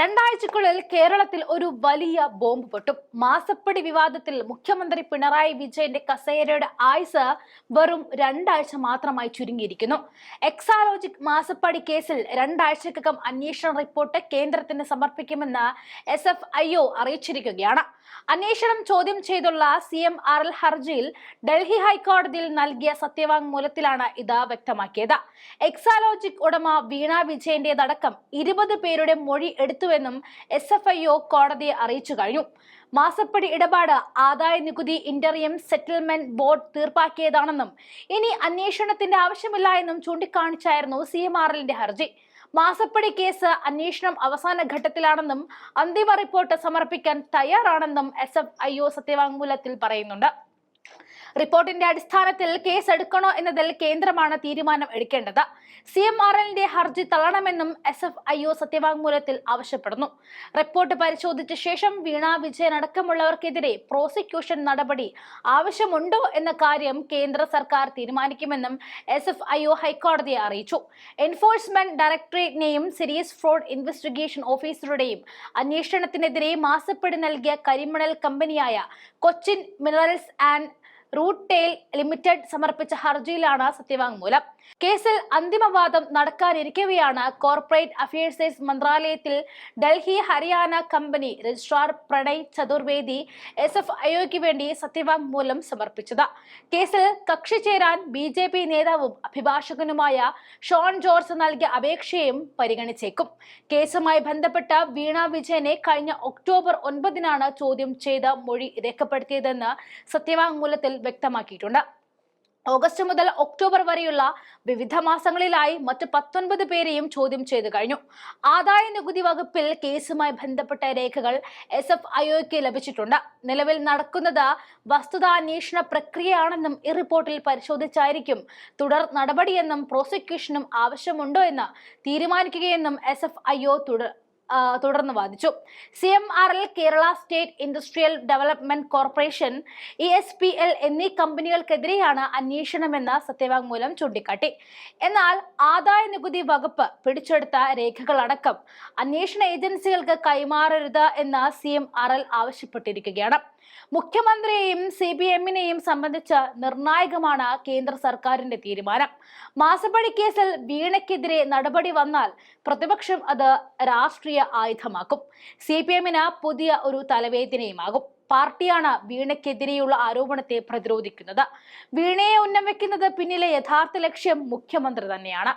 രണ്ടാഴ്ചക്കുള്ളിൽ കേരളത്തിൽ ഒരു വലിയ ബോംബ് പൊട്ടും. മാസപ്പടി വിവാദത്തിൽ മുഖ്യമന്ത്രി പിണറായി വിജയന്റെ കസേരയുടെ ആയുസ് വെറും 2 ആഴ്ച മാത്രമായി ചുരുങ്ങിയിരിക്കുന്നു. എക്സാലോജിക് മാസപ്പടി കേസിൽ 2 ആഴ്ചക്കകം അന്വേഷണ റിപ്പോർട്ട് കേന്ദ്രത്തിന് സമർപ്പിക്കുമെന്ന് SFIO അറിയിച്ചിരിക്കുകയാണ്. അന്വേഷണം ചോദ്യം ചെയ്തുള്ള CMRL ഹർജിയിൽ ഡൽഹി ഹൈക്കോടതിയിൽ നൽകിയ സത്യവാങ്മൂലത്തിലാണ് ഇത് വ്യക്തമാക്കിയത്. എക്സാലോജിക് ഉടമ വീണ വിജയന്റേതടക്കം 20 പേരുടെ മൊഴി എടുത്തുവെന്നും SFIO കോടതിയെ അറിയിച്ചു കഴിഞ്ഞു. മാസപ്പടി ഇടപാട് ആദായ നികുതി ഇന്ററിയം സെറ്റിൽമെന്റ് ബോർഡ് തീർപ്പാക്കിയതാണെന്നും ഇനി അന്വേഷണത്തിന്റെ ആവശ്യമില്ല എന്നും ചൂണ്ടിക്കാണിച്ചായിരുന്നു CMRLന്റെ ഹർജി. മാസപ്പടി കേസ് അന്വേഷണം അവസാന ഘട്ടത്തിലാണെന്നും അന്തിമ റിപ്പോർട്ട് സമർപ്പിക്കാൻ തയ്യാറാണെന്നും SFIO സത്യവാങ്മൂലത്തിൽ പറയുന്നുണ്ട്. റിപ്പോർട്ടിന്റെ അടിസ്ഥാനത്തിൽ കേസ് എടുക്കണോ എന്നതിൽ കേന്ദ്രമാണ് തീരുമാനം എടുക്കേണ്ടത്. CMRLന്റെ ഹർജി തള്ളണമെന്നും SFIO സത്യവാങ്മൂലത്തിൽ ആവശ്യപ്പെടുന്നു. റിപ്പോർട്ട് പരിശോധിച്ച ശേഷം വീണ വിജയൻ അടക്കമുള്ളവർക്കെതിരെ പ്രോസിക്യൂഷൻ നടപടി ആവശ്യമുണ്ടോ എന്ന കാര്യം കേന്ദ്ര സർക്കാർ തീരുമാനിക്കുമെന്നും SFIO ഹൈക്കോടതിയെ അറിയിച്ചു. എൻഫോഴ്സ്മെന്റ് ഡയറക്ടറേറ്റിനെയും സീരീസ് ഫ്രോഡ് ഇൻവെസ്റ്റിഗേഷൻ ഓഫീസറുടെയും അന്വേഷണത്തിനെതിരെ മാസപ്പടി നൽകിയ കരിമണൽ കമ്പനിയായ Cochin minerals and rutile limited സമർപ്പിച്ച ഹർജിയിലാണ് സത്യവാങ്മൂലം. കേസിൽ അന്തിമവാദം നടക്കാനിരിക്കവെയാണ് കോർപ്പറേറ്റ് അഫയേഴ്സ് മന്ത്രാലയത്തിൽ ഡൽഹി ഹരിയാന കമ്പനി രജിസ്ട്രാർ പ്രണയ് ചതുർവേദി SFIOയ്ക്ക് വേണ്ടി സത്യവാങ്മൂലം സമർപ്പിച്ചത്. കേസിൽ കക്ഷി ചേരാൻ BJP നേതാവും അഭിഭാഷകനുമായ ഷോൺ ജോർജ് നൽകിയ അപേക്ഷയും പരിഗണിച്ചേക്കും. കേസുമായി ബന്ധപ്പെട്ട വീണ വിജയനെ കഴിഞ്ഞ ഒക്ടോബർ 9-നാണ് ചോദ്യം ചെയ്ത മൊഴി രേഖപ്പെടുത്തിയതെന്ന് സത്യവാങ്മൂലത്തിൽ വ്യക്തമാക്കിയിട്ടുണ്ട്. ഓഗസ്റ്റ് മുതൽ ഒക്ടോബർ വരെയുള്ള വിവിധ മാസങ്ങളിലായി മറ്റ് 19 പേരെയും ചോദ്യം ചെയ്തു കഴിഞ്ഞു. ആദായ നികുതി വകുപ്പിൽ കേസുമായി ബന്ധപ്പെട്ട രേഖകൾ SFIOയ്ക്ക് ലഭിച്ചിട്ടുണ്ട്. നിലവിൽ നടക്കുന്നത് വസ്തുതാന്വേഷണ പ്രക്രിയയാണെന്നും ഈ റിപ്പോർട്ടിൽ പരിശോധിച്ചായിരിക്കും തുടർ നടപടിയെന്നും പ്രോസിക്യൂഷനും ആവശ്യമുണ്ടോ എന്ന് തീരുമാനിക്കുകയെന്നും SFIO തുടർന്ന് വാദിച്ചു. CMRL, Kerala state industrial development corporation, ESPL എന്നീ കമ്പനികൾക്കെതിരെയാണ് അന്വേഷണമെന്ന് സത്യവാങ്മൂലം ചൂണ്ടിക്കാട്ടി. എന്നാൽ ആദായ നികുതി വകുപ്പ് പിടിച്ചെടുത്ത രേഖകളടക്കം അന്വേഷണ ഏജൻസികൾക്ക് കൈമാറരുത് എന്ന് CMRL ആവശ്യപ്പെട്ടിരിക്കുകയാണ്. മുഖ്യമന്ത്രിയെയും CPMനെയും സംബന്ധിച്ച് നിർണായകമാണ് കേന്ദ്ര സർക്കാരിന്റെ തീരുമാനം. മാസപ്പടി കേസിൽ വീണയ്ക്കെതിരെ നടപടി വന്നാൽ പ്രതിപക്ഷം അത് രാഷ്ട്രീയ ആയുധമാക്കും. CPMന് പുതിയ ഒരു തലവേദനയുമാകും. പാർട്ടിയാണ് വീണയ്ക്കെതിരെയുള്ള ആരോപണത്തെ പ്രതിരോധിക്കുന്നത്. വീണയെ ഉന്നമിക്കുന്നത് പിന്നിലെ യഥാർത്ഥ ലക്ഷ്യം മുഖ്യമന്ത്രി തന്നെയാണ്.